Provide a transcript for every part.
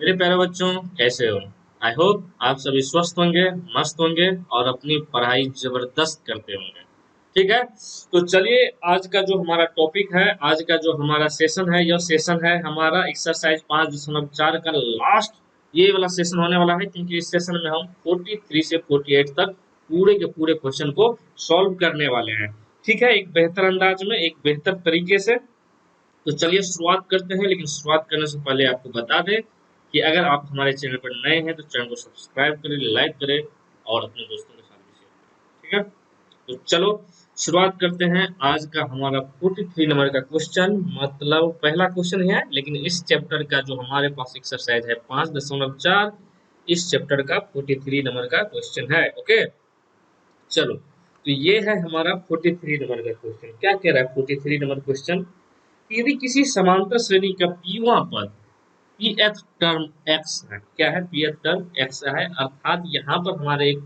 मेरे प्यारे बच्चों, कैसे हो? आई होप आप सभी स्वस्थ होंगे, मस्त होंगे और अपनी पढ़ाई जबरदस्त करते होंगे। ठीक है, तो चलिए आज का जो हमारा टॉपिक है, आज का जो हमारा सेशन है, यह सेशन है हमारा एक्सरसाइज 5.4 का लास्ट ये वाला सेशन होने वाला है, क्योंकि इस सेशन में हम 43 से 48 तक पूरे के पूरे क्वेश्चन को सॉल्व करने वाले हैं। ठीक है, एक बेहतर अंदाज में, एक बेहतर तरीके से। तो चलिए शुरुआत करते हैं, लेकिन शुरुआत करने से पहले आपको बता दें कि अगर आप हमारे चैनल पर नए हैं तो चैनल को सब्सक्राइब करें, लाइक करें और अपने दोस्तों के साथ भी शेयर करें। ठीक है, तो चलो शुरुआत करते हैं। आज का हमारा 43 नंबर का क्वेश्चन, मतलब पहला क्वेश्चन है, लेकिन इस चैप्टर का जो हमारे पास एक्सरसाइज है 5.4, इस चैप्टर का 43 नंबर का क्वेश्चन है। ओके, चलो तो ये है हमारा 43 नंबर का क्वेश्चन। क्या कह रहा है 43 नंबर क्वेश्चन? यदि किसी समांतर श्रेणी का पीवां पद पीएथ टर्म एक्स है, क्या है? पीएथ टर्म एक्स है, अर्थात यहाँ पर हमारे एक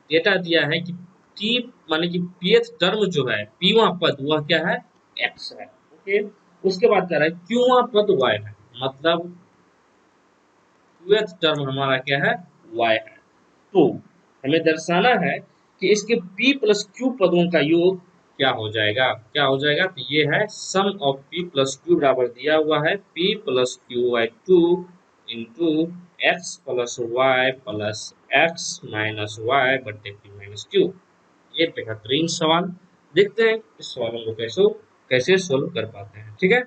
डेटा दिया है कि टी माने कि पीएथ टर्म जो है पीवां पद वह क्या है? एक्स है। ओके, उसके बाद कह रहा है क्यूवां पद वाई है, मतलब क्यूएथ टर्म हमारा क्या है? वाई है। तो हमें दर्शाना है कि इसके p प्लस क्यू पदों का योग क्या हो जाएगा? क्या हो जाएगा? तो ये है sum of p plus q बराबर दिया हुआ है p plus Q by 2 into x plus y plus x minus y बटे p माइनस क्यू। ये बेहतरीन सवाल, देखते हैं इस सवालों को कैसे कैसे सोल्व कर पाते हैं। ठीक है,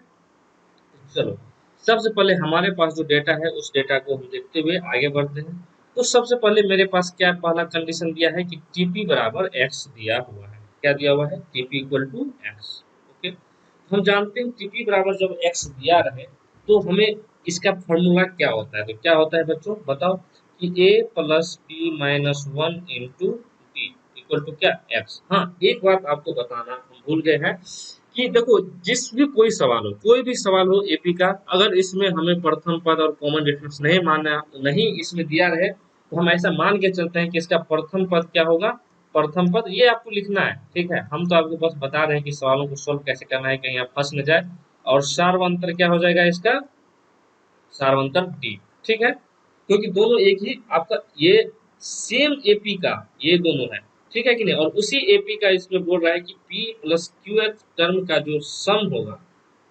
चलो सबसे पहले हमारे पास जो डेटा है उस डेटा को हम देखते हुए आगे बढ़ते हैं। तो सबसे पहले मेरे पास क्या पहला कंडीशन दिया है कि टीपी बराबर एक्स दिया हुआ है। क्या दिया हुआ है? TP equal to x. Okay, हम जानते हैं टीपी बराबर जब एक्स दिया रहे तो हमें इसका फॉर्मूला क्या होता है? तो क्या होता है बच्चों, बताओ कि A plus P minus one into T equal to क्या? एक्स। हाँ, एक बात आपको बताना हम भूल गए हैं कि देखो जिस भी कोई सवाल हो, कोई भी सवाल हो एपी का, अगर इसमें हमें प्रथम पद और कॉमन डिफरेंस नहीं मानना, नहीं इसमें दिया रहे, तो हम ऐसा मान के चलते हैं कि इसका प्रथम पद क्या होगा? प्रथम पद ये आपको लिखना है। ठीक है, हम तो आपको बस बता रहे हैं कि सवालों को सोल्व कैसे करना है, कहीं आप फंस न जाए। और सार्वंतर क्या हो जाएगा इसका? सार्वंतर डी। ठीक है, क्योंकि दोनों एक ही आपका ये सेम एपी का ये दोनों है। ठीक है कि नहीं? और उसी एपी का इसमें बोल रहा है कि पी प्लस क्यूएथ टर्म का जो सम होगा,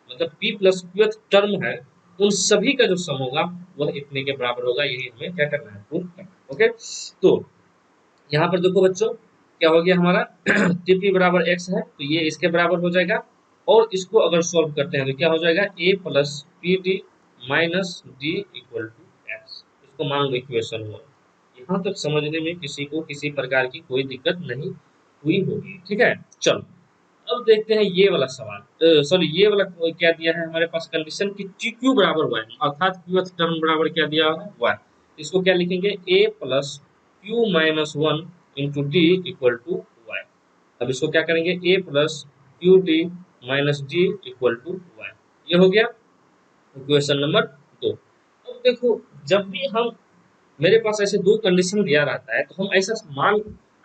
मतलब पी प्लस क्यूएथ टर्म है, उन सभी का जो सम होगा वह इतने के बराबर होगा। यही हमें क्या करना है? प्रूव करना है। ओके, तो यहाँ पर देखो बच्चों क्या हो गया हमारा टीपी बराबर एक्स है तो ये इसके बराबर हो जाएगा। और इसको अगर सॉल्व करते हैं तो क्या हो जाएगा? A plus P D minus d equal to x. इसको मान लो इक्वेशन 1। यहाँ तक समझने में किसी को किसी प्रकार की कोई दिक्कत नहीं हुई होगी। ठीक है, चलो अब देखते हैं ये वाला सवाल, सॉरी ये वाला क्या दिया है हमारे पास कंडीशन की टी क्यू बराबर वाई, अर्थात क्यू टर्म बराबर क्या दिया है? वाई। इसको क्या लिखेंगे? A plus Q minus one into d equal to y. अब इसको क्या करेंगे? A plus Q D minus d equal to y. ये हो गया इक्वेशन नंबर 2। अब देखो जब भी हम मेरे पास ऐसे दो कंडीशन दिया रहता है तो हम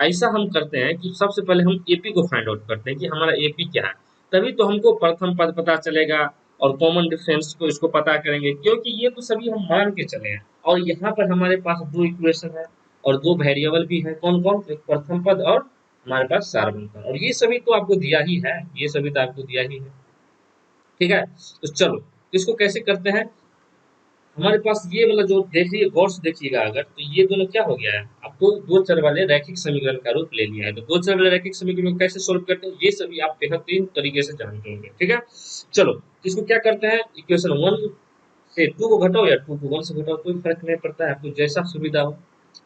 ऐसा हम करते हैं कि सबसे पहले हम एपी को फाइंड आउट करते हैं कि हमारा एपी क्या है, तभी तो हमको प्रथम पद पता चलेगा और कॉमन डिफरेंस को इसको पता करेंगे, क्योंकि ये तो सभी हम मान के चले हैं। और यहाँ पर हमारे पास दो इक्वेशन है और दो वेरिएबल भी है। कौन कौन? एक प्रथम पद और हमारे पास सार्वभौम, और ये सभी तो आपको दिया ही है, ये सभी तो आपको दिया ही है। ठीक है, तो चलो इसको कैसे करते हैं? हमारे पास ये वाला जो देखिए गौर से देखिएगा, अगर तो ये दोनों क्या हो गया है, आपको दो चर वाले रैखिक समीकरण का रूप ले लिया है। तो दो चर वाले रैखिक समीकरण को कैसे सोल्व करते हैं ये सभी आप बेहतरीन तरीके से जानते होंगे। ठीक है, चलो इसको क्या करते हैं? इक्वेशन 1 से 2 को घटाओ या 2 को 1 से घटाओ, कोई फर्क नहीं पड़ता है, आपको जैसा सुविधा हो।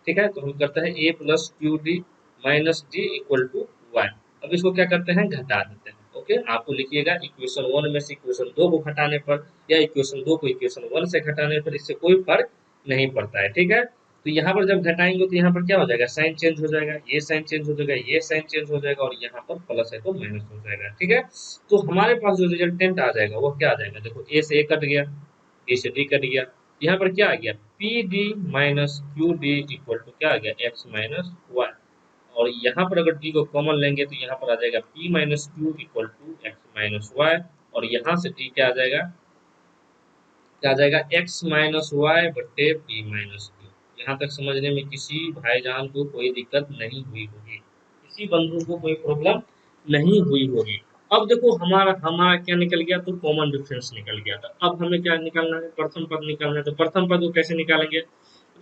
ठीक है, तो हम करते हैं a plus Q D minus d equal to y. अब इसको क्या करते हैं? घटा देते हैं। ओके, आपको लिखिएगा इक्वेशन 1 में से इक्वेशन 2 को घटाने पर या इक्वेशन 2 को इक्वेशन 1 से घटाने पर इससे कोई फर्क नहीं पड़ता है। ठीक है, तो यहाँ पर जब घटाएंगे तो यहाँ पर क्या हो जाएगा? साइन चेंज हो जाएगा, ये साइन चेंज हो जाएगा, ये साइन चेंज हो जाएगा, और यहाँ पर प्लस है तो माइनस हो जाएगा। ठीक है, तो हमारे पास जो रिजल्टेंट आ जाएगा वो क्या आ जाएगा? देखो ए से ए कट गया, बी से डी कट गया, यहाँ पर क्या आ गया? P D minus Q D equal to क्या आ गया? X minus y. और यहाँ पर अगर डी को कॉमन लेंगे तो यहाँ पर आ जाएगा p minus q equal to x minus y, और यहाँ से डी क्या आ जाएगा? क्या आ जाएगा, एक्स माइनस वाई बटे पी माइनस क्यू। यहाँ तक समझने में किसी भाईजान को कोई दिक्कत नहीं हुई होगी, किसी बंधु को कोई प्रॉब्लम नहीं हुई होगी। अब देखो हमारा हमारा क्या निकल गया, तो कॉमन डिफरेंस निकल गया था। अब हमें क्या निकालना है, प्रथम पद निकालना है। तो प्रथम पद को कैसे निकालेंगे,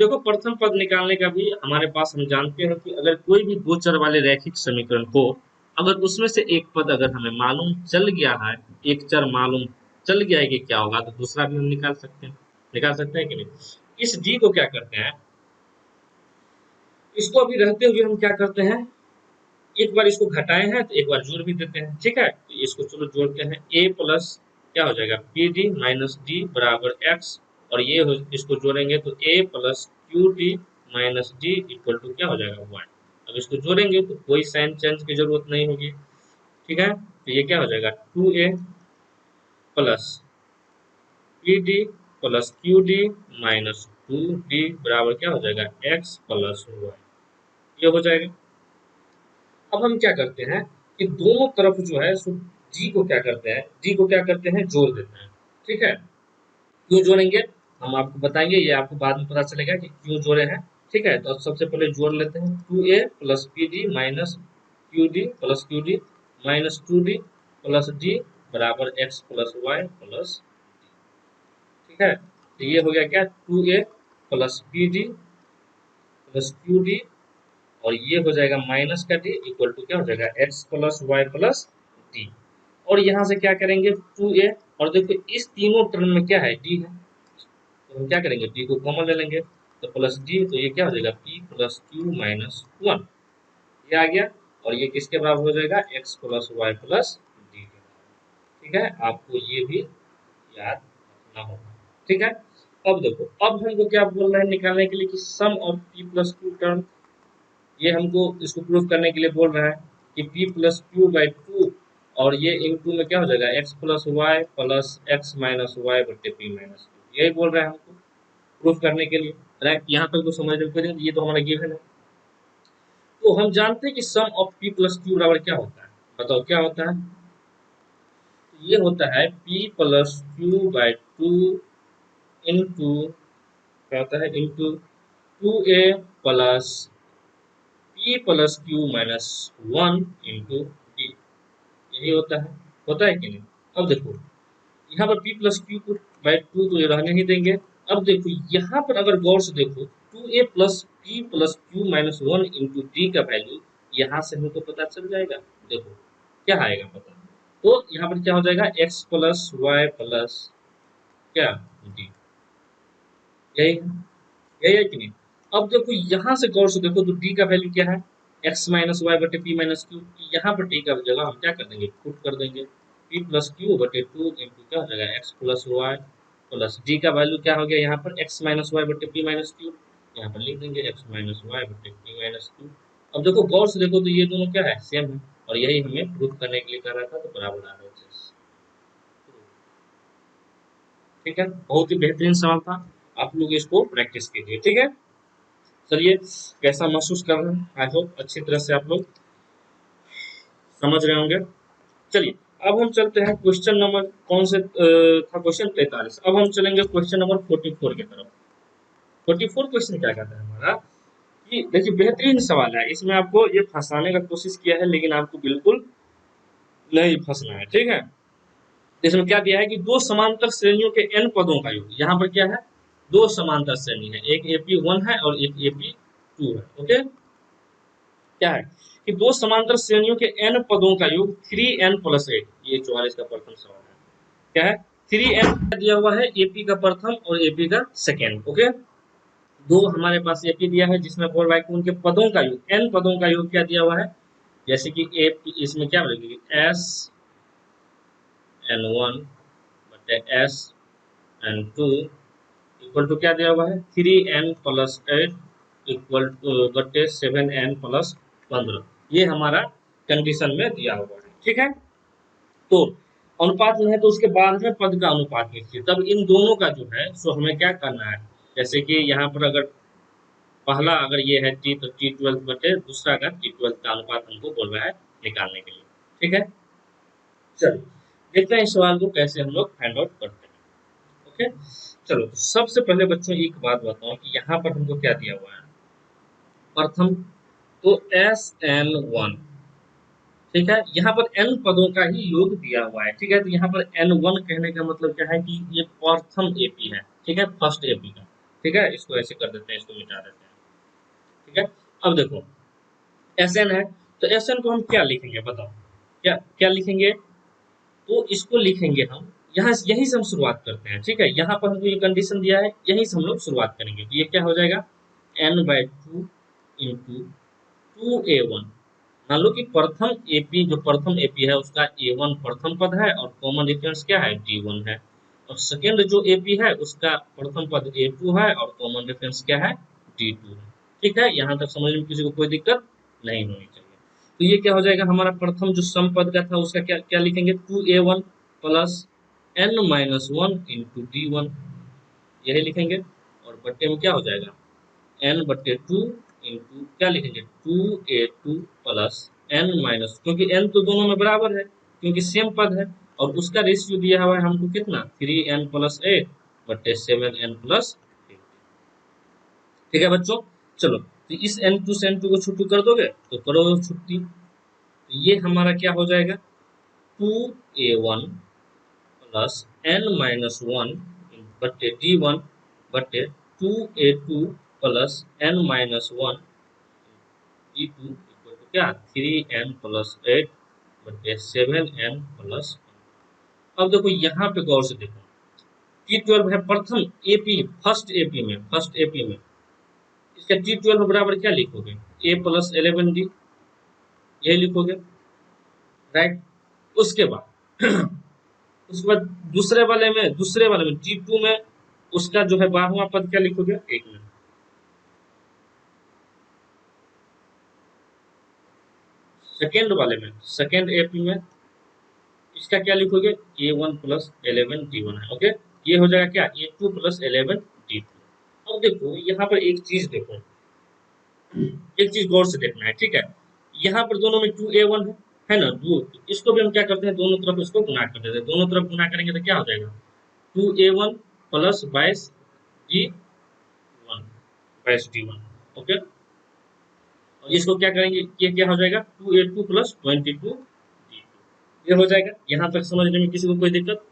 देखो प्रथम पद निकालने का भी हमारे पास, हम जानते हैं कि अगर कोई भी दो चर वाले रैखिक समीकरण हो, अगर उसमें से एक पद अगर हमें मालूम चल गया है, एक चर मालूम चल गया है कि क्या होगा, तो दूसरा भी हम निकाल सकते हैं कि नहीं। इस डी को क्या करते हैं, इसको अभी रहते हुए हम क्या करते हैं, एक बार इसको घटाए हैं तो एक बार जोड़ भी देते हैं, ठीक है। तो इसको चलो जोड़ते हैं, ए प्लस क्या हो जाएगा, पी डी माइनस डी बराबर एक्स, और ये इसको जोड़ेंगे तो a plus Q D minus d equal to क्या हो जाएगा, वन। अब इसको जोड़ेंगे तो कोई साइन चेंज की जरूरत नहीं होगी, ठीक है। तो ये क्या हो जाएगा, टू ए plus P D plus Q D minus two D बराबर क्या हो जाएगा, एक्स प्लस वाई। ये हो जाएगा। अब हम क्या करते हैं कि दोनों तरफ जो है सो जी को क्या करते हैं, जी को क्या करते हैं, जोड़ देते हैं, ठीक है। क्यों जोड़ेंगे हम आपको बताएंगे, ये आपको बाद में पता चलेगा कि क्यों जोड़े हैं, ठीक है। तो अब सबसे पहले जोड़ लेते हैं, टू ए plus P D minus Q D minus two D plus D बराबर एक्स प्लस वाई प्लस, ठीक है। तो ये हो गया क्या, टू ए plus P D plus Q D, और ये हो जाएगा माइनस का डी इक्वल टू क्या हो जाएगा, x plus y plus D. और यहाँ से क्या करेंगे, टू ए, और देखो इस तीनों टर्म में क्या है, डी है, तो हम क्या करेंगे, डी को कॉमन ले लेंगे, तो प्लस डी, तो ये क्या हो जाएगा, P plus Q minus one, ये आ गया। और ये किसके बराबर हो जाएगा, x plus y plus D के बराबर, ठीक है। आपको ये भी याद रखना होगा, ठीक है। अब देखो, अब हमको क्या बोल रहे हैं निकालने के लिए कि sum of p plus q term, ये हमको इसको प्रूफ करने के लिए बोल रहा है कि p plus Q by two, और ये इन टू में क्या हो जाएगा, x plus y plus x minus y बटे पी माइनस क्यू, यही बोल रहा है हमको प्रूफ करने के लिए। राइट, यहाँ तक तो समझ रहे हो, ये तो हमारा गिवन है। तो हम जानते हैं कि sum of p plus q बराबर क्या होता है, बताओ क्या होता है। तो ये होता है p plus Q by two into, क्या होता है, इंटू टू ए plus p plus Q minus one into d, यही होता है कि नहीं। अब देखो यहाँ पर p plus Q by to तो ये रहने ही देंगे। अब देखो यहाँ पर अगर गौर से देखो, टू ए plus P plus Q minus one into D का वैल्यू यहाँ से हमको पता चल जाएगा। देखो क्या आएगा पता, तो यहाँ पर क्या हो जाएगा, एक्स प्लस वाई प्लस क्या डी, यही है, यही है कि नहीं। अब देखो यहाँ से गौर से देखो तो डी का वैल्यू क्या है, एक्स माइनस वाई बटे पी माइनस क्यू, यहाँ पर डी का जगह हम क्या कर देंगे, पुट कर देंगे, पी प्लस क्यू बटे टू इंटू क्या हो जाएगा, x plus y plus D का वैल्यू क्या हो गया, यहाँ पर एक्स माइनस वाई बटे पी माइनस क्यू, यहाँ पर लिख देंगे एक्स माइनस वाई बटे पी माइनस क्यू। अब देखो गौर से देखो तो ये दोनों क्या है, सेम है, और यही हमें प्रूफ करने के लिए कर रहा था, तो बराबर आ रहा है। ठीक है, बहुत ही बेहतरीन सवाल था, आप लोग इसको प्रैक्टिस कीजिए, ठीक है। चलिए, कैसा महसूस कर रहे हैं, आई होप अच्छी तरह से आप लोग समझ रहे होंगे। चलिए, अब हम चलते हैं क्वेश्चन नंबर, कौन से था, क्वेश्चन 43। अब हम चलेंगे क्वेश्चन नंबर 44 की तरफ। 44 क्वेश्चन क्या कहता है हमारा, कि देखिए बेहतरीन सवाल है, इसमें आपको ये फंसाने का कोशिश किया है, लेकिन आपको बिल्कुल नहीं फंसना है, ठीक है। इसमें क्या दिया है कि दो समांतर श्रेणियों के n पदों का योग, यहाँ पर क्या है, दो समांतर श्रेणी है, एक AP1 है और एक AP2 है, ओके। क्या है कि दो समांतर श्रेणियों के n पदों का योग 3n प्लस 8, ये 44 का प्रथम सवाल है। क्या है, 3n दिया हुआ है, AP का प्रथम और AP का सेकेंड, ओके। दो हमारे पास AP दिया है जिसमें बोल रहा है कि उनके पदों का योग, n पदों का योग क्या दिया हुआ है, जैसे कि AP, इसमें क्या बोलेंगे, एस एन वन बटे S N two equal to क्या दिया हुआ है, 3n प्लस 8 इक्वल टू बटे 7n प्लस 15, ये हमारा कंडीशन में दिया हुआ है, ठीक है। तो अनुपात में है तो उसके बाद में पद का अनुपात लिखिए, तब इन दोनों का जो है सो हमें क्या करना है, जैसे कि यहाँ पर अगर पहला अगर ये है टी, तो T12 बटे दूसरा का T12 का अनुपात हमको बोल रहा है निकालने के लिए, ठीक है। चलिए देखते हैं इस सवाल को कैसे हम लोग फाइंड आउट करते हैं, ओके, चलो तो सबसे पहले बच्चों एक बात बताओ कि यहाँ पर हमको क्या दिया हुआ है। प्रथम तो SN1, ठीक है, यहाँ पर n पदों का ही योग दिया हुआ है, ठीक है। तो यहाँ पर N1 कहने का मतलब क्या है कि ये प्रथम एपी है, ठीक है, फर्स्ट एपी का, ठीक है। इसको ऐसे कर देते हैं, इसको मिटा देते हैं, ठीक है। अब देखो Sn है, तो Sn को हम क्या लिखेंगे बताओ, क्या क्या लिखेंगे। तो इसको लिखेंगे हम यहाँ, यहीं से हम शुरुआत करते हैं, ठीक है। यहाँ पर हमको ये कंडीशन दिया है, यहीं से हम लोग शुरुआत करेंगे। तो ये क्या हो जाएगा n/2 इंटू 2a1। मान लो कि प्रथम एपी, जो प्रथम एपी है उसका a1 प्रथम पद है और कॉमन रेफरेंस क्या है d1 है, और सेकेंड जो एपी है उसका प्रथम पद a2 है और कॉमन रेफरेंस क्या है d2 है, ठीक है। यहाँ तक समझ में किसी को कोई दिक्कत नहीं होनी चाहिए। तो ये क्या हो जाएगा, हमारा प्रथम जो सम पद का था उसका क्या क्या लिखेंगे, 2a1 plus n-1 into d1, यही लिखेंगे। और बट्टे में क्या हो जाएगा n/2 इंटू क्या लिखेंगे 2a2 प्लस n-, क्योंकि n तो दोनों में बराबर है, क्योंकि सेम पद है, और उसका रेशियो दिया हुआ है हमको कितना 3n प्लस 8 बट्टे 7n प्लस 8, ठीक है बच्चों। चलो तो इस n2 से n2 को छुट्टी कर दोगे तो करो छुट्टी, तो ये हमारा क्या हो जाएगा 2a1 प्लस n-1 बट्टे d1 बट्टे 2a2 plus n-1 d2 equal to क्या 3n प्लस 8 बट्टे 7n प्लस। अब देखो यहाँ पे गौर से देखो, T12 है प्रथम एपी, फर्स्ट एपी में इसका T12 बराबर क्या लिखोगे a प्लस 11d, यही लिखोगे, राइट। उसके बाद उसके बाद दूसरे वाले में T2 में उसका जो है 12वां पद क्या लिखोगे, एक मिनट, सेकेंड वाले में, सेकेंड एपी में इसका क्या लिखोगे a1 प्लस 11 d1 है, ओके। ये हो जाएगा क्या a2 प्लस 11 d2। अब देखो यहाँ पर एक चीज देखो, एक चीज गौर से देखना है, ठीक है। यहाँ पर दोनों में 2a1 है ना, दो, तो इसको भी हम क्या करते हैं दोनों तरफ इसको गुना कर देते हैं, दोनों तरफ गुना करेंगे तो क्या हो जाएगा 2a1 प्लस 22d1, ओके। और इसको क्या करेंगे, ये क्या हो जाएगा 2a2 प्लस 22d2, ये हो जाएगा। यहाँ तक समझने में किसी को कोई दिक्कत।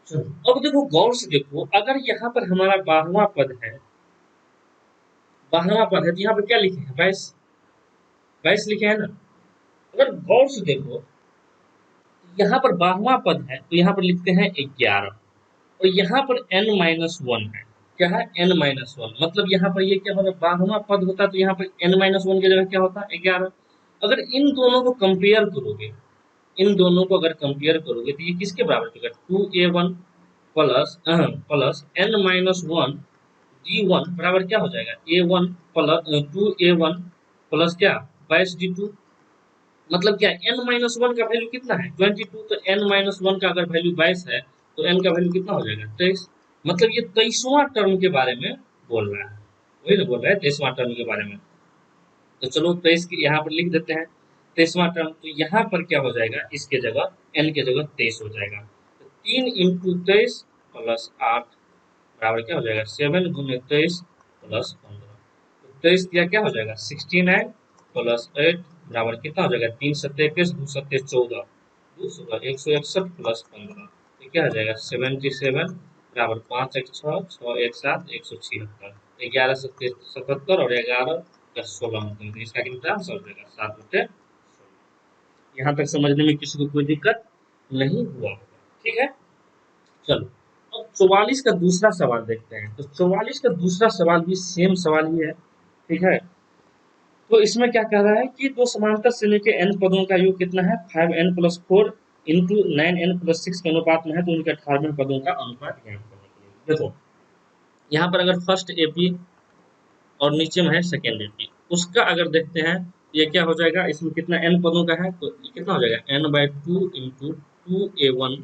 चलो अब देखो गौर से देखो, अगर यहाँ पर हमारा 12वां पद है, 12वां पद है, तो यहाँ पर क्या लिखे हैं 22 लिखे हैं ना। अगर गौर से देखो यहाँ पर 12वां पद है तो यहाँ पर लिखते हैं 11, और यहाँ पर n-1 है, क्या है n-1, मतलब यहाँ पर ये क्या होता है 12वां पद होता तो यहाँ पर n-1 की जगह क्या होता 11। अगर इन दोनों को कंपेयर करोगे, इन दोनों को अगर कंपेयर करोगे तो ये किसके बराबर होगा 2a1 प्लस n-1 d1 बराबर क्या हो जाएगा a1 प्लस 2a1 प्लस क्या 22d2, मतलब क्या n-1 का वैल्यू कितना है 22, तो n-1 का अगर वैल्यू 22 है तो n का वैल्यू कितना हो जाएगा 23, मतलब ये 23वां टर्म के बारे में बोल रहा है, वही ना बोल रहा है 23वां टर्म के बारे में। तो चलो 23 की यहाँ पर लिख देते हैं 23वां टर्म, तो यहाँ पर क्या हो जाएगा इसके जगह n के जगह 23 हो जाएगा, तो 3 इंटू 23 प्लस 8 बराबर क्या हो जाएगा 7 गुने 23 प्लस 15, तो 23 दिया क्या हो जाएगा 69 प्लस 8 बराबर कितना हो जाएगा 3 सत्ते 21 2 सत्ते 14 2 16 161 प्लस 15, तो क्या हो जाएगा 77 बराबर 5 एक 6 6 एक 7 176, 11 सत्ते 77 और 11 10 16 मतलब इसका कितना आंसर हो जाएगा 7 बटे 16। यहाँ तक समझने में किसी को कोई दिक्कत नहीं हुआ होगा, ठीक है। चलो अब 44 का दूसरा सवाल देखते हैं। तो 44 का दूसरा सवाल भी सेम सवाल ही है, ठीक है। तो इसमें क्या कह रहा है कि दो समांतर श्रेणी के n पदों का योग कितना है 5n plus 4 into 9n plus 6 के अनुपात में है, तो उनके 18वें पदों का अनुपात ज्ञात करने के लिए। देखो यहाँ पर अगर फर्स्ट एपी और नीचे में है सेकेंड एपी, उसका अगर देखते हैं ये क्या हो जाएगा, इसमें कितना n पदों का है तो कितना हो जाएगा n/2 into 2a1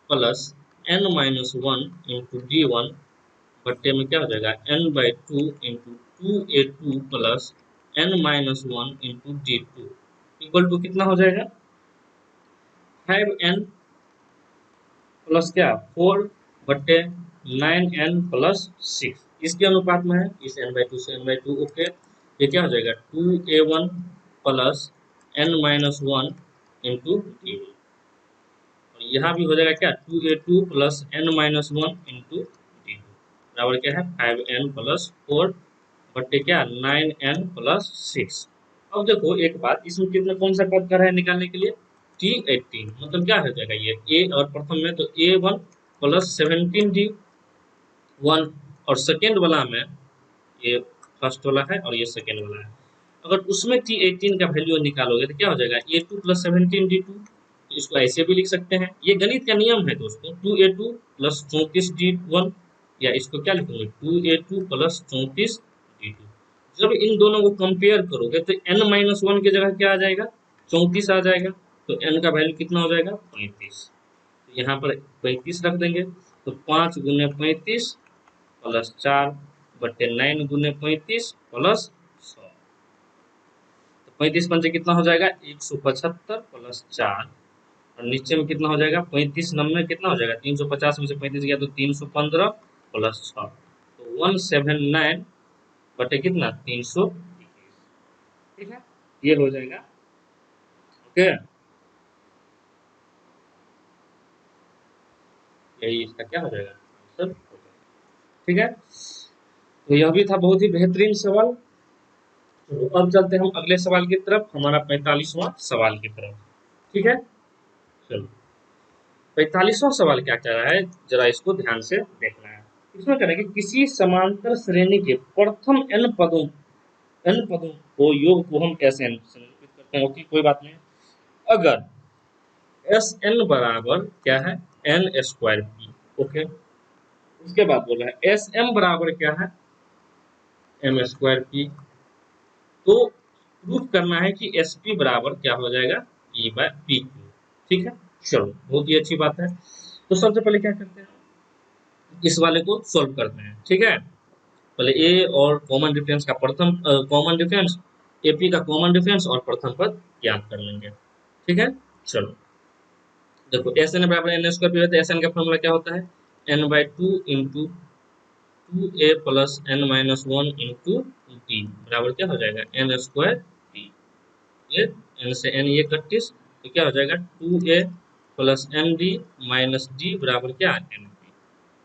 plus n-1 into d1 बट्टे में क्या हो जाएगा n/2 into 2a2 plus n-1 into d2 equal to कितना हो जाएगा 5n प्लस क्या 4 बट्टे 9n+6 इसके अनुपात में है, इस n/2 से n/2। ओके, ये क्या हो जाएगा 2a1 plus n-1 into d1, और यहाँ भी हो जाएगा क्या 2a2 plus n-1 into d2 बराबर क्या है 5n+4 बट्टे क्या 9n+6। अब देखो एक बात, इसमें कितना कौन सा पद कर है निकालने के लिए t18, मतलब क्या हो जाएगा ये a, और प्रथम में तो a1 प्लस 17d1, और सेकेंड वाला में ये फर्स्ट वाला है और ये सेकेंड वाला है। अगर उसमें t18 का वैल्यू निकालोगे तो क्या हो जाएगा a2 प्लस 17d2, तो इसको ऐसे भी लिख सकते हैं, ये गणित का नियम है दोस्तों, 2a2 प्लस 34d1, या इसको क्या लिखोगे 2a2 प्लस 34d2। जब इन दोनों को कंपेयर करोगे तो n-1 की जगह क्या आ जाएगा 34 आ जाएगा, तो n का वैल्यू कितना हो जाएगा 35, तो यहाँ पर 35 रख देंगे, तो 5 गुने 35 प्लस 4 बट्टे 9 गुने 35 प्लस 100, तो 35 पंचे कितना हो जाएगा 175 प्लस 4, और नीचे में कितना हो जाएगा 35 नंबर कितना हो जाएगा 350 में से 35 गया तो 315 प्लस 6, तो 179 बटे कितना 321। ठीक है, ये हो जाएगा। ओके, यही इसका क्या हो जाएगा आंसर हो जाएगा। ठीक है, तो यह भी था बहुत ही बेहतरीन सवाल। तो अब चलते हैं हम अगले सवाल की तरफ, हमारा 45वां सवाल की तरफ। ठीक है, चलो 45वां सवाल क्या कह रहा है, जरा इसको ध्यान से देखना है। इसमें कह रहा है कि किसी समांतर श्रेणी के प्रथम n पदों को योग को हम कैसे निरूपित करते हैं। ओके, कोई बात नहीं। अगर एस एन बराबर क्या है एन स्क्वायर पी। ओके, उसके बाद बोल रहा है एस एम बराबर क्या है एम स्क्वायर पी, तो प्रूफ करना है कि एस पी बराबर क्या हो जाएगा पी बाय पी क्यू। ठीक है, चलो बहुत ही अच्छी बात है। तो सबसे पहले क्या करते हैं इस वाले को सॉल्व करते हैं। ठीक है, पहले ए और कॉमन डिफरेंस का प्रथम कॉमन डिफरेंस, एपी का कॉमन डिफरेंस और प्रथम पद ज्ञात कर लेंगे। ठीक है, चलो देखो एस एन बराबर एन स्क्वायर पी होता है, एस एन का फॉर्मूला क्या होता है n/2 into 2a plus n-1 into D बराबर क्या हो जाएगा एन स्क्वायर टी। ये n से n ये 31, तो क्या हो जाएगा 2a plus M D minus D बराबर क्या एम पी,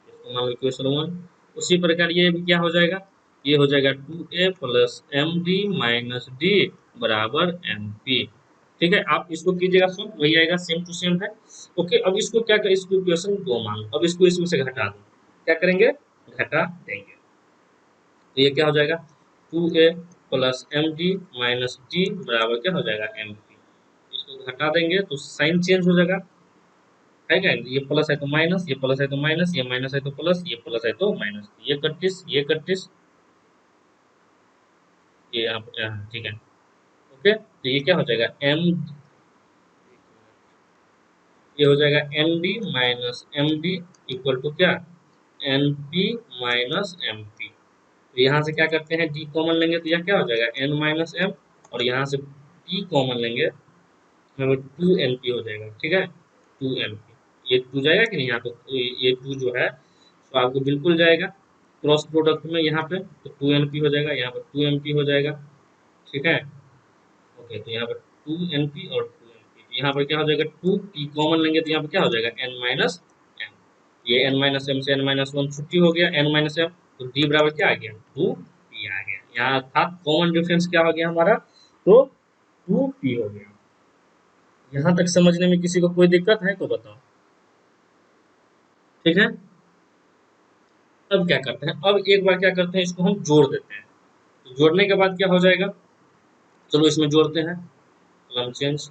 इसको मान लो इक्वेशन 1। उसी प्रकार ये भी क्या हो जाएगा, ये हो जाएगा 2a plus M D minus D बराबर एम पी। ठीक है, आप इसको कीजिएगा सॉल्व, वही आएगा सेम टू सेम है। ओके, अब इसको क्या कर, इसको इक्वेशन 2 मान लो, अब इसको इसमें से घटा दो, क्या करेंगे घटा देंगे, तो ये क्या हो जाएगा 2a plus M D minus D बराबर क्या हो जाएगा एम पी। इसको घटा देंगे तो साइन चेंज हो जाएगा, है क्या, ये प्लस है तो माइनस, ये प्लस है तो माइनस, ये माइनस है तो प्लस, ये प्लस है तो माइनस, ये 31 ये 31, ये यहाँ ठीक है। ओके, तो ये क्या हो जाएगा एम, ये हो जाएगा n D minus m d equal to क्या n P minus m p. तो यहाँ से क्या करते हैं डी कॉमन लेंगे तो यह क्या हो जाएगा एन माइनस एम, और यहाँ से डी कॉमन लेंगे तो 2 एन पी हो जाएगा। ठीक है, 2 एन पी, ये 2 जाएगा कि नहीं यहाँ पे, तो ये 2 जो है तो आपको बिल्कुल जाएगा क्रॉस प्रोडक्ट में यहाँ पे, तो 2 एन पी हो जाएगा, यहाँ पर 2 एम पी हो जाएगा। ठीक है, ओके, तो यहाँ पर 2 एन पी और 2 एन पी, यहाँ पर क्या हो जाएगा 2 पी कॉमन लेंगे तो यहाँ पर क्या हो जाएगा एन माइनस एम, ये एन माइनस एम से n-1 छुट्टी हो गया एन माइनस एम, तो डी बराबर क्या आ गया 2 पी आ गया। यहाँ था कॉमन डिफरेंस क्या हो गया हमारा, तो 2 पी हो गया। यहाँ तक समझने में किसी को कोई दिक्कत है तो बताओ। ठीक है, अब क्या करते हैं, अब एक बार क्या करते हैं इसको हम जोड़ देते हैं, तो जोड़ने के बाद क्या हो जाएगा, चलो इसमें जोड़ते हैं, कलम चेंज,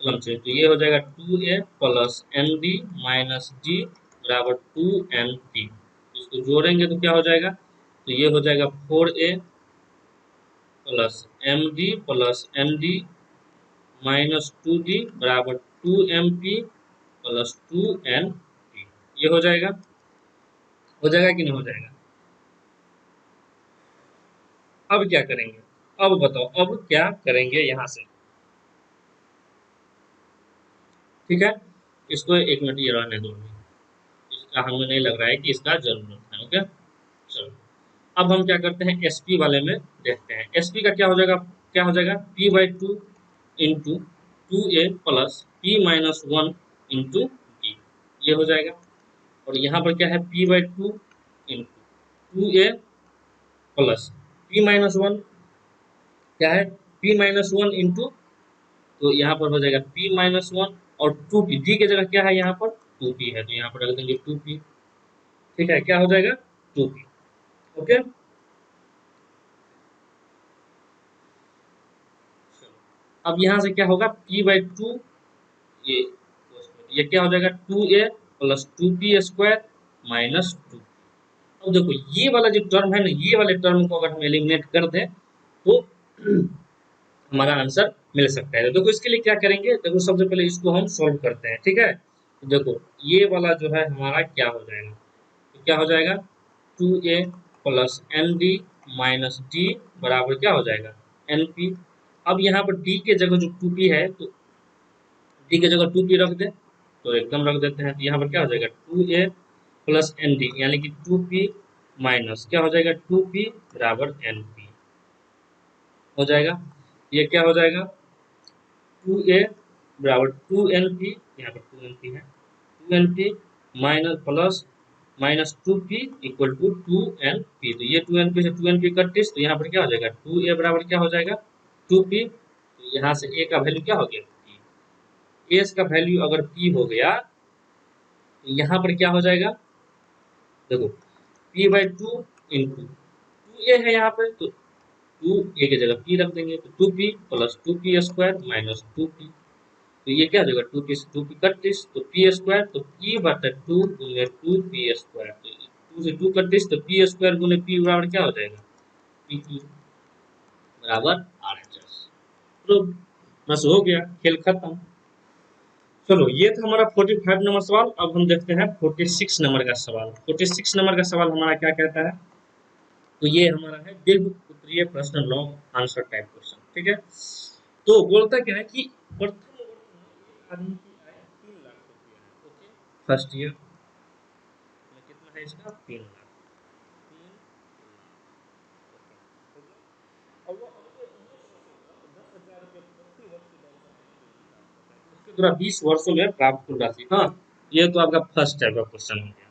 कलम चेंज, तो ये हो जाएगा 2a plus N D minus D बराबर 2n p। इसको जोड़ेंगे तो क्या हो जाएगा, तो ये हो जाएगा 4a plus M D plus N D minus 2d बराबर 2mp प्लस 2n p। ये हो जाएगा कि नहीं हो जाएगा। अब क्या करेंगे, अब बताओ अब क्या करेंगे यहाँ से। ठीक है, इसको 1 मिनट ये रहने दो, इसका हमें नहीं लग रहा है कि इसका जरूरत है। ओके, चलो अब हम क्या करते हैं, एसपी वाले में देखते हैं। एसपी का क्या हो जाएगा, P by two into two A plus P minus one into D, ये हो जाएगा। और यहाँ पर क्या है, P by two into two A plus P minus one, क्या है, पी माइनस वन इंटू, तो यहाँ पर हो जाएगा पी माइनस वन, और टू पी, डी की जगह क्या है यहाँ पर, टू पी है, तो यहाँ पर रख देंगे टू पी। ठीक है, क्या हो जाएगा, टू पी। ओके, अब यहाँ से क्या होगा, p बाई टू, ये ये क्या हो जाएगा, टू ए plus two P square minus two. अब देखो ये वाला जो टर्म है ना, ये वाले टर्म को अगर हम एलिमिनेट कर दें तो हमारा आंसर मिल सकता है। तो देखो इसके लिए क्या करेंगे, देखो सबसे पहले इसको हम सॉल्व करते हैं। ठीक है, तो देखो ये वाला जो है हमारा क्या हो जाएगा, तो क्या हो जाएगा, टू ए plus N D minus D बराबर क्या हो जाएगा, एन पी। अब यहाँ पर डी के जगह जो टू पी है, तो डी की जगह टू पी रख दे, तो एकदम रख देते हैं, तो यहाँ पर क्या हो जाएगा, टू ए प्लस एन डी यानी कि टू पी माइनस क्या हो जाएगा, टू पी बराबर एन पी हो जाएगा। ये क्या हो जाएगा, टू ए बराबर टू एन पी, यहाँ पर टू एन पी है, two N P minus plus minus two P equal to two N P, तो ये टू एन पी से टू एन पी कटिस, तो यहाँ पर क्या हो जाएगा, टू ए बराबर क्या हो जाएगा, टू पी, तो यहाँ से ए का वैल्यू क्या हो गया, पी। एस का वैल्यू अगर पी हो गया तो यहाँ पर क्या हो जाएगा, देखो p by two into two a है यहाँ पे, तो टू ए की जगह पी रख देंगे, तो two P plus two P square minus two P, तो ये क्या हो जाएगा, टू पी से टू पी कटिस, तो पी स्क्वायर, तो पी बटा टू गुने टू पी स्क्वायर, तो टू से टू कटिस, तो पी स्क्वायर गुने पी बराबर क्या हो जाएगा, पी पी बराबर आर एच एस। तो बस हो गया, खेल खत्म। चलो ये था हमारा 45 नंबर सवाल। अब हम देखते हैं 46 नंबर का सवाल। 46 नंबर का सवाल हमारा क्या कहता है, तो ये हमारा है दीर्घ उत्तरीय प्रश्न लॉन्ग आंसर टाइप क्वेश्चन। ठीक है, तो बोलता क्या है कि प्रथम वर्ष में एक आदमी की आय 3 लाख रुपया है। ओके, फर्स्ट ईयर में कितना है इसका, 3 लाख, 3 लाख। ओके, और वो अगले 19 वर्षों तक 10,000 रुपये प्रति वर्ष की दर से उसके द्वारा 20 वर्षों में प्राप्त कुल राशि। हाँ, ये तो आपका फर्स्ट टाइप का क्वेश्चन हो गया,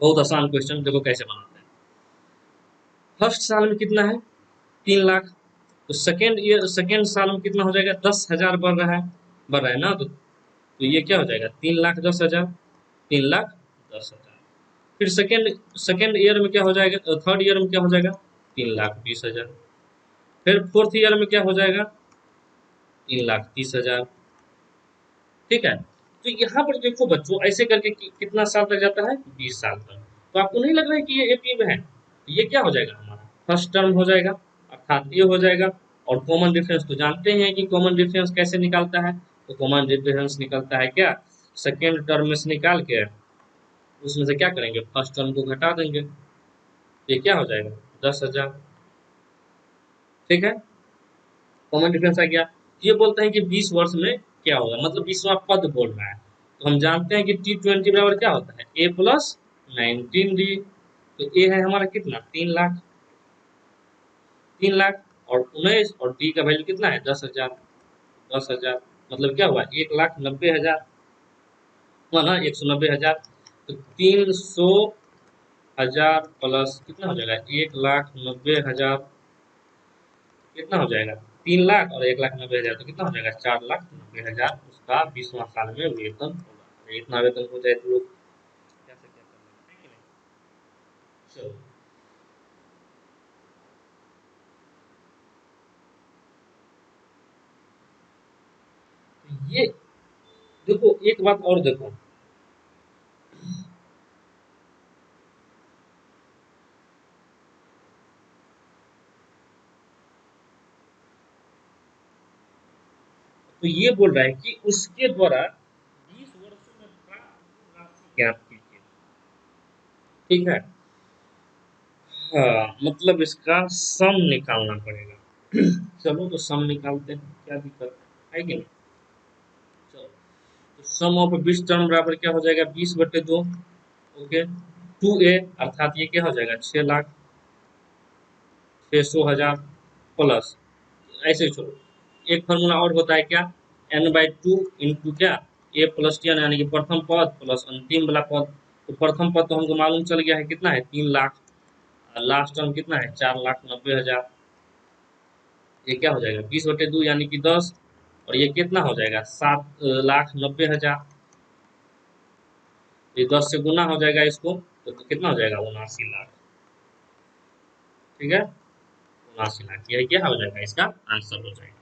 बहुत आसान क्वेश्चन। देखो कैसे बनाते हैं, फर्स्ट साल में कितना है, 3 लाख, तो सेकेंड ईयर सेकेंड साल में कितना हो जाएगा, 10,000 बढ़ रहा है ना, तो ये क्या हो जाएगा, 3,10,000, 3,10,000। फिर सेकेंड सेकेंड ईयर में क्या हो जाएगा, थर्ड ईयर में क्या हो जाएगा, 3,20,000। फिर फोर्थ ईयर में क्या हो जाएगा, 3,30,000। ठीक है, तो यहाँ पर देखो बच्चों, ऐसे करके कितना साल तक जाता है, 20 साल तक। तो आपको नहीं लग रहा है कि ये एपी में है, तो ये क्या हो जाएगा, हमारा फर्स्ट टर्म हो जाएगा, अर्थात ये हो जाएगा। और कॉमन डिफरेंस तो जानते हैं कि कॉमन डिफरेंस कैसे निकालता है, तो कॉमन डिफरेंस निकलता है क्या, सेकेंड टर्म में से निकाल के उसमें से क्या करेंगे, फर्स्ट टर्म को घटा देंगे, ये क्या हो जाएगा, 10,000। ठीक है, कॉमन डिफरेंस आ गया। ये बोलता है कि 20 वर्ष में क्या होगा, मतलब 20वां पद बोल रहा है, तो हम जानते हैं कि T20 बराबर क्या होता है, A प्लस 19D। तो ए है हमारा कितना, 3 लाख, 3 लाख, और 19, और डी का वैल्यू कितना है, 10,000, 10,000, मतलब क्या हुआ, 1,90,000 हुआ ना, 190,000। तो 300,000 प्लस कितना हो जाएगा, 1,90,000, कितना हो जाएगा, 3 लाख और 1,90,000, तो कितना हो जाएगा, 4,90,000 उसका 20वां साल में वेतन होगा। इतना वेतन हो जाए तो लोग कैसे क्या कर लेंगे, है कि नहीं। चलो, ये देखो एक बात और देखो, तो ये बोल रहा है कि उसके द्वारा 20 वर्षों में प्राप्त राशि ज्ञात कीजिए। ठीक है, हाँ मतलब इसका सम निकालना पड़ेगा। चलो तो सम निकालते हैं, क्या दिक्कत है कि नहीं। चलो, सम ऑफ 20 टर्म बराबर क्या हो जाएगा 20/2। ओके 2a अर्थात ये क्या हो जाएगा 6,600,000 प्लस ऐसे ही छोड़ो। एक फॉर्मूला और होता है क्या n/2 इंटू क्या a प्लस टी यानी कि प्रथम पद प्लस अंतिम वाला पद। तो प्रथम पद तो हमको मालूम चल गया है कितना है 3,00,000, लास्ट टर्म कितना है 4,90,000। ये क्या हो जाएगा 20/2 यानी कि 10 और ये कितना हो जाएगा 7,90,000। ये 10 से गुना हो जाएगा इसको तो कितना हो जाएगा 79,00,000। ठीक है 79,00,000 यही क्या हो जाएगा इसका आंसर हो जाएगा।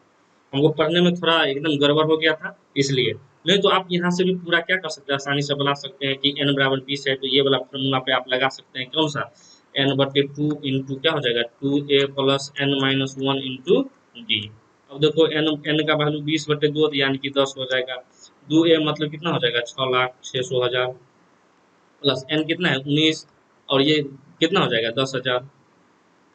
हमको पढ़ने में थोड़ा एकदम गड़बड़ हो गया था इसलिए। नहीं तो आप यहाँ से भी पूरा क्या कर सकते हैं आसानी से बना सकते हैं कि n बराबर 20 है तो ये वाला फॉर्मूला पे आप लगा सकते हैं कौन सा n/2 इंटू क्या हो जाएगा 2a plus n-1 into D. अब देखो n का वैल्यू 20/2 यानी कि 10 हो जाएगा। 2a मतलब कितना हो जाएगा 6,600,000 प्लस n कितना है 19 और ये कितना हो जाएगा 10,000।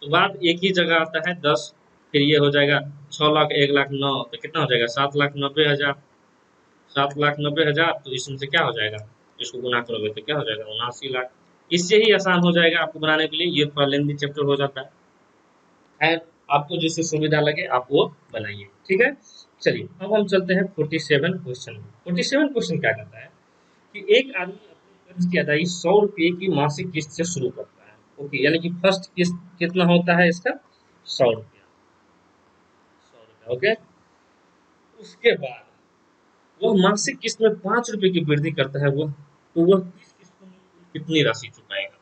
तो बात एक ही जगह आता है 10। फिर ये हो जाएगा 6,00,000 1,09,000 तो कितना हो जाएगा 7,90,000। 7,90,000 तो इसमें से क्या हो जाएगा इसको गुना करोगे तो क्या हो जाएगा 79,00,000। इससे ही आसान हो जाएगा आपको बनाने के लिए। ये थोड़ा लेंथी चैप्टर हो जाता है आपको जिससे सुविधा लगे आप वो बनाइए। ठीक है चलिए अब हम चलते हैं 47 क्वेश्चन में। 47 क्वेश्चन क्या कहता है कि एक आदमी अपने कर्ज की अदायगी 100 रुपये की मासिक किस्त से शुरू करता है। ओके यानी कि फर्स्ट किस्त कितना होता है इसका 100 रुपया। 100 रुपया ओके। उसके बाद वह मासिक किस्त में 5 रुपए की वृद्धि करता है वह तो वह 30 किस्तों में कितनी राशि चुकाएगा।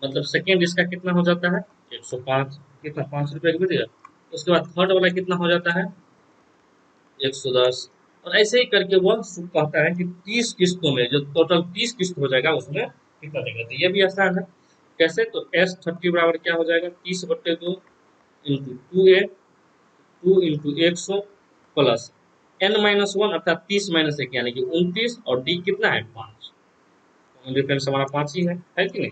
मतलब सेकेंड इसका कितना हो जाता है 105 कितना 5 रुपए की वृद्धि। उसके बाद थर्ड वाला कितना हो जाता है 110 और ऐसे ही करके वह कहता है कि 30 किस्तों में जो टोटल 30 किस्त हो जाएगा उसमें कितना देगा। तो ये भी आसान है कैसे तो S30 बराबर क्या हो जाएगा 30/2 into 2a 2 into 100 plus n-1 अर्थात 30 - 1 यानी कि 29 और d कितना है 5। डिफरेंस हमारा 5 ही है कि नहीं।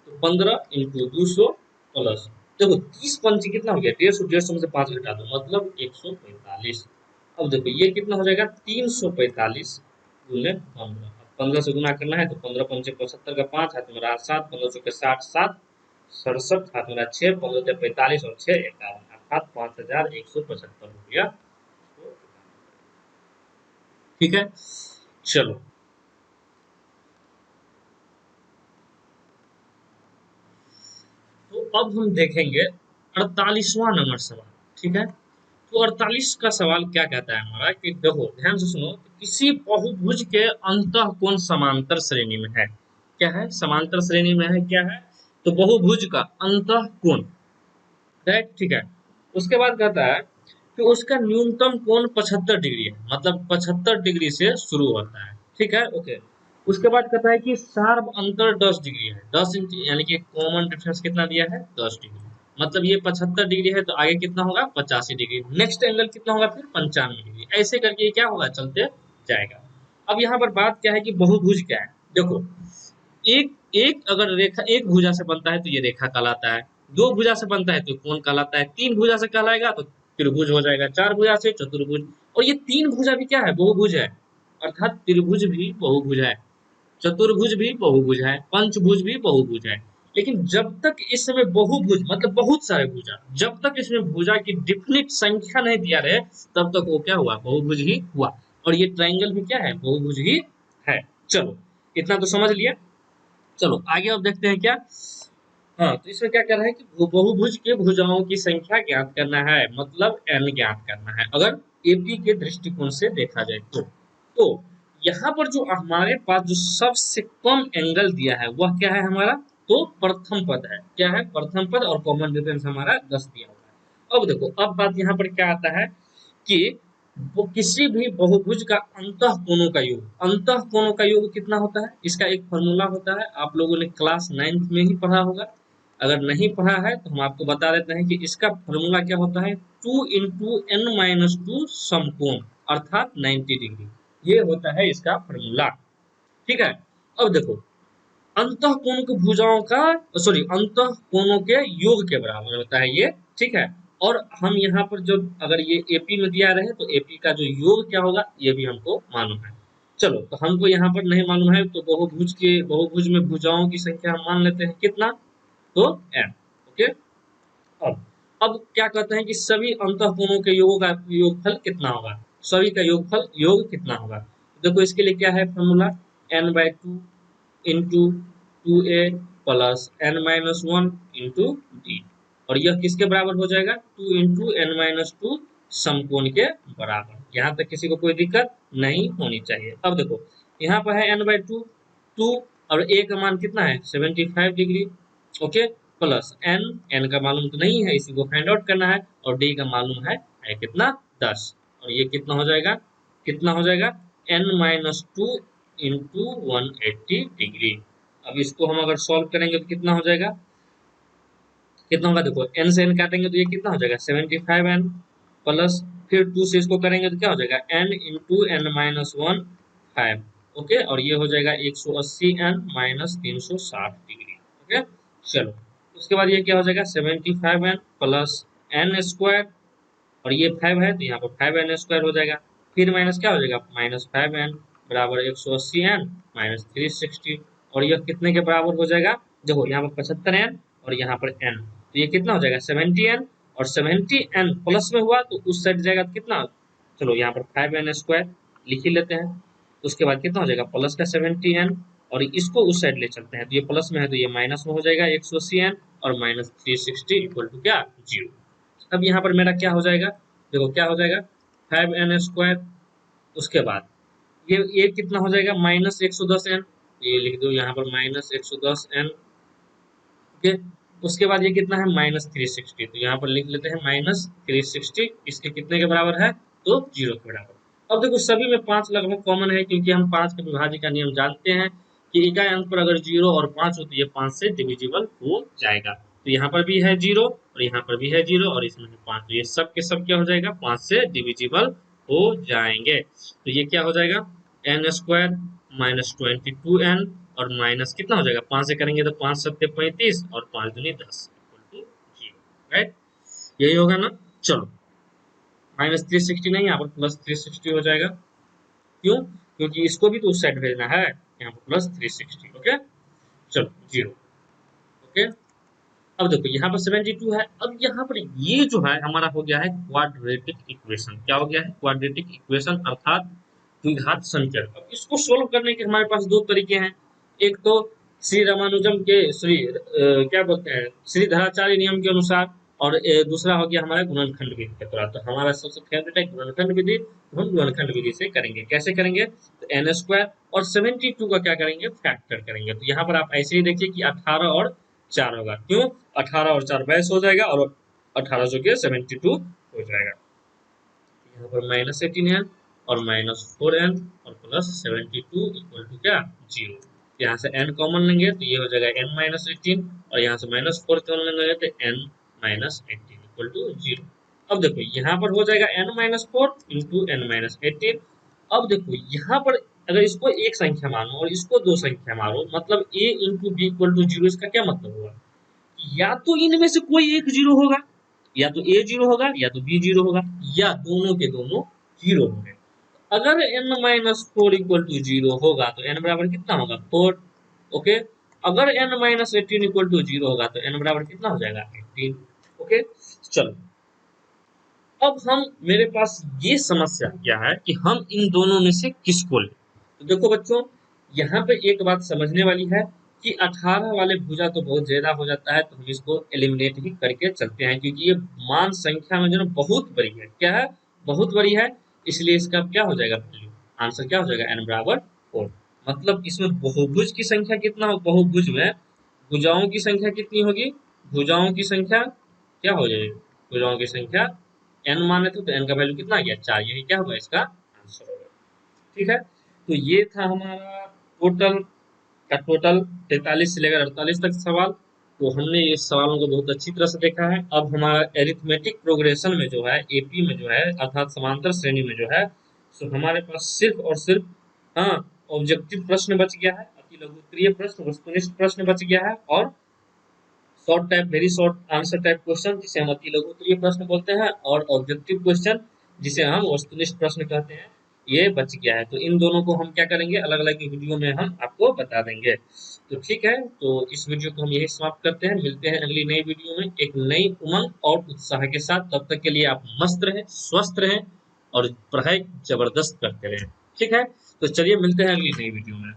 तो 15 इंटू 200 प्लस देखो 30 पंची कितना हो गया 150 में से 5 घटा दो मतलब 145। अब देखो ये कितना हो जाएगा 345 गुने 15। 15 से गुना करना है तो 15 × 5 = 75 का 5 हाथ में रहा 7 15 × 60 7 67 हाथ में रहा 6 15 × 45 और 6 51 अर्थात 5,175 रुपया। ठीक है चलो तो अब हम देखेंगे 48वां नंबर सवाल। ठीक है तो 48 का सवाल क्या कहता है हमारा कि देखो ध्यान से सुनो किसी बहुभुज के अंतः कोण समांतर श्रेणी में है। क्या है समांतर श्रेणी में है क्या है तो बहुभुज का अंतः कोण राइट। ठीक है उसके बाद कहता है कि उसका न्यूनतम कोण 75 डिग्री है मतलब 75 डिग्री से शुरू होता है। ठीक है ओके। उसके बाद कहता है कि सार्व अंतर 10 डिग्री है 10 इंच यानी कि कॉमन डिफरेंस कितना दिया है 10 डिग्री। मतलब ये 75 डिग्री है तो आगे कितना होगा 85 डिग्री। नेक्स्ट एंगल कितना होगा फिर 95 डिग्री। ऐसे करके ये क्या होगा चलते जाएगा। अब यहाँ पर बात क्या है कि बहुभुज क्या है देखो एक एक अगर रेखा एक भुजा से बनता है तो ये रेखा कहलाता है। दो भुजा से बनता है तो कोण कहलाता है। तीन भुजा से कहलाएगा तो त्रिभुज हो जाएगा। चार भुजा से चतुर्भुज और ये तीन भुजा भी क्या है बहुभुज है अर्थात त्रिभुज भी बहुभुज है चतुर्भुज भी बहुभुज है पंचभुज भी बहुभुज है। लेकिन जब तक इसमें बहुभुज मतलब बहुत सारे भुजा जब तक इसमें भुजा की डिफिनिट संख्या नहीं दिया रहे तब तक वो क्या हुआ बहुभुज ही हुआ। और ये ट्रायंगल भी क्या है बहुभुज ही है। चलो इतना तो समझ लिया। चलो आगे अब देखते हैं क्या। हाँ तो इसमें क्या कर रहा है कि बहुभुज के भुजाओं की संख्या ज्ञात करना है मतलब n ज्ञात करना है अगर एपी के दृष्टिकोण से देखा जाए तो यहाँ पर जो हमारे पास जो सबसे कम एंगल दिया है वह क्या है हमारा तो प्रथम पद है। क्या है प्रथम पद और कॉमन डिफरेंस हमारा 10 दिया हुआ है। अब देखो अब बात यहाँ पर क्या आता है कि वो किसी भी बहुभुज का अंतः कोणों का योग अंतः कोणों का योग कितना होता है इसका एक फॉर्मूला होता है। आप लोगों ने क्लास 9th में ही पढ़ा होगा। अगर नहीं पढ़ा है तो हम आपको बता देते हैं कि इसका फॉर्मूला क्या होता है 2 × n-2 समकोण अर्थात 90 डिग्री। ये होता है इसका फॉर्मूला। ठीक है अब देखो अंतः कोण की भुजाओं का सॉरी अंतः कोणों के योग के बराबर होता है ये। ठीक है और हम यहाँ पर जब अगर ये एपी में दिया रहे तो एपी का जो योग क्या होगा ये भी हमको मालूम है। चलो तो हमको यहाँ पर नहीं मालूम है तो बहुभुज में भुजाओं की संख्या हम मान लेते हैं कितना, तो n। ओके, अब क्या कहते हैं कि सभी अंतःकोणों के योगों का योगफल कितना होगा, सभी का योग कितना होगा। देखो इसके लिए क्या है formula, n/2 into 2a plus n-1 into D, और यह किसके बराबर हो जाएगा, 2 इंटू n-2 समकोण के बराबर। यहाँ तक किसी को कोई दिक्कत नहीं होनी चाहिए। अब देखो यहाँ पर है n/2 2 और a का मान कितना है 75 डिग्री। ओके, प्लस n का मालूम तो नहीं है, इसी को फाइंड आउट करना है, और d का मालूम है कितना 10, और ये कितना हो जाएगा, n-2 इंटू 180 डिग्री। अब इसको हम अगर सॉल्व करेंगे तो कितना हो जाएगा, कितना होगा, देखो n से n काटेंगे तो ये कितना हो जाएगा 75n, प्लस फिर 2 से इसको करेंगे तो क्या हो जाएगा n इंटू n-1 5। ओके, और ये हो जाएगा 180n माइनस 360 डिग्री। ओके, चलो उसके बाद ये क्या हो जाएगा 75n प्लस n स्क्वायर, और ये 5 है तो यहाँ पर 5n स्क्वायर हो जाएगा, फिर माइनस क्या हो जाएगा माइनस 5n बराबर 180n माइनस 360, और यह कितने के बराबर हो जाएगा, देखो यहाँ पर 75n और यहाँ पर n, तो ये कितना हो जाएगा 70n, और 70n प्लस में हुआ तो उस साइड जाएगा तो कितना, चलो यहाँ पर 5n स्क्वायर लिख ही लेते हैं, उसके बाद कितना हो जाएगा प्लस का 70n, और इसको उस साइड ले चलते हैं तो ये प्लस में है तो ये माइनस में हो जाएगा 180n और माइनस 360 इक्वल टू क्या 0। अब यहाँ पर मेरा क्या हो जाएगा, देखो क्या हो जाएगा 5n स्क्वायर, उसके बाद ये कितना हो जाएगा माइनस 110n, ये लिख दो यहाँ पर माइनस 110n। ओके, उसके बाद ये कितना है माइनस 360, तो यहाँ पर लिख लेते हैं माइनस 360, इसके कितने के बराबर है तो 0 के बराबर। अब देखो सभी में 5 लगभग कॉमन है, क्योंकि हम 5 के विभाज्य का नियम जानते हैं कि इकाई अंक पर अगर 0 और 5 हो तो ये 5 से डिविजिबल हो जाएगा, तो यहाँ पर भी है 0 और यहाँ पर भी है 0 और इसमें है 5, तो ये सब के सब क्या हो जाएगा 5 से डिविजिबल हो जाएंगे। तो ये क्या हो जाएगा n स्क्वायर माइनस 22n और माइनस कितना हो जाएगा 5 से करेंगे तो 5 सत्ते 35 और 5 दूनी 10 इक्वल टू 0, राइट, यही होगा ना। चलो माइनस 360 नहीं, यहाँ पर प्लस 360 हो जाएगा, क्यों, क्योंकि इसको भी तो उस साइड भेजना है, यहाँ पर प्लस 360। ओके, चलो 0। ओके, अब देखो यहाँ पर 72 है, अब यहाँ पर ये जो है हमारा हो गया है क्वाड्रेटिक इक्वेशन, क्या हो गया है क्वाड्रेटिक इक्वेशन अर्थात द्विघात संख्या। अब इसको सोल्व करने के हमारे पास दो तरीके हैं, एक तो श्री रामानुजम के क्या बोलते हैं श्रीधराचार्य नियम के अनुसार, और दूसरा हो गया हमारा गुणनखंड विधि के द्वारा। तो हमारा सबसे फेवरेट है गुणनखंड विधि, तो हम गुणनखंड विधि से करेंगे। कैसे करेंगे, तो एन स्क्वायर और 72 का क्या करेंगे फैक्टर करेंगे। तो यहाँ पर आप ऐसे ही देखिए कि 18 और 4 होगा, क्यों 18 और 4 22 हो जाएगा और 18 जो कि 72 हो जाएगा। यहाँ पर माइनस 18n और माइनस 4n और प्लस 72 इक्वल टू क्या 0। यहाँ से n कॉमन लेंगे तो ये हो जाएगा n माइनस 18 और यहाँ से माइनस 4 कॉमन लेंगे तो n माइनस 18 इक्वल टू 0। अब देखो यहाँ पर हो जाएगा n minus 4 into n minus 18। अब देखो यहाँ पर अगर इसको एक संख्या मानो और इसको दो संख्या मानो, मतलब a into B equal to 0, इसका क्या मतलब हुआ, या तो इनमें से कोई एक 0 होगा, या तो a 0 होगा या तो b 0 होगा, या दोनों के दोनों 0 होंगे। अगर n माइनस 4 इक्वल टू 0 होगा तो n बराबर कितना होगा 4। ओके, अगर n माइनस 18 इक्वल टू 0 होगा तो n बराबर कितना हो जाएगा 18। ओके, चलो अब हम मेरे पास ये समस्या क्या है कि हम इन दोनों में से किसको लें। तो देखो बच्चों यहाँ पे एक बात समझने वाली है कि 18 वाले भुजा तो बहुत ज्यादा हो जाता है, तो हम इसको एलिमिनेट ही करके चलते हैं, क्योंकि ये मान संख्या में जो है बहुत बड़ी है, क्या है बहुत बड़ी है, इसलिए इसका क्या हो जाएगा वैल्यू, आंसर क्या हो जाएगा n बराबर 4। मतलब इसमें बहुभुज की संख्या कितना हो, बहुभुज में भुजाओं की संख्या कितनी होगी, भुजाओं की संख्या क्या हो जाएगी, भुजाओं की संख्या n माने तो n का वैल्यू कितना आ गया 4, यही क्या होगा इसका आंसर होगा। ठीक है, तो ये था हमारा टोटल 43 से लेकर 48 तक सवाल। तो हमने इस सवालों को बहुत अच्छी तरह से देखा है। अब हमारा एरिथमेटिक प्रोग्रेशन में जो है एपी में जो है अर्थात समांतर श्रेणी में जो है, सो हमारे पास सिर्फ और सिर्फ हाँ ऑब्जेक्टिव प्रश्न बच गया है, अति लघु उत्तरीय प्रश्न, वस्तुनिष्ठ प्रश्न बच गया है, और short type, very short answer type question जिसे हम अति लघु उत्तरीय प्रश्न बोलते हैं, और ऑब्जेक्टिव क्वेश्चन जिसे हम वस्तुनिष्ठ प्रश्न कहते हैं, ये बच गया है। तो इन दोनों को हम क्या करेंगे, अलग अलग वीडियो में हम आपको बता देंगे। तो ठीक है, तो इस वीडियो को हम यही समाप्त करते हैं, मिलते हैं अगली नई वीडियो में एक नई उमंग और उत्साह के साथ। तब तक के लिए आप मस्त रहें, स्वस्थ रहें और पढ़ाई जबरदस्त करते रहें। ठीक है, तो चलिए मिलते हैं अगली नई वीडियो में।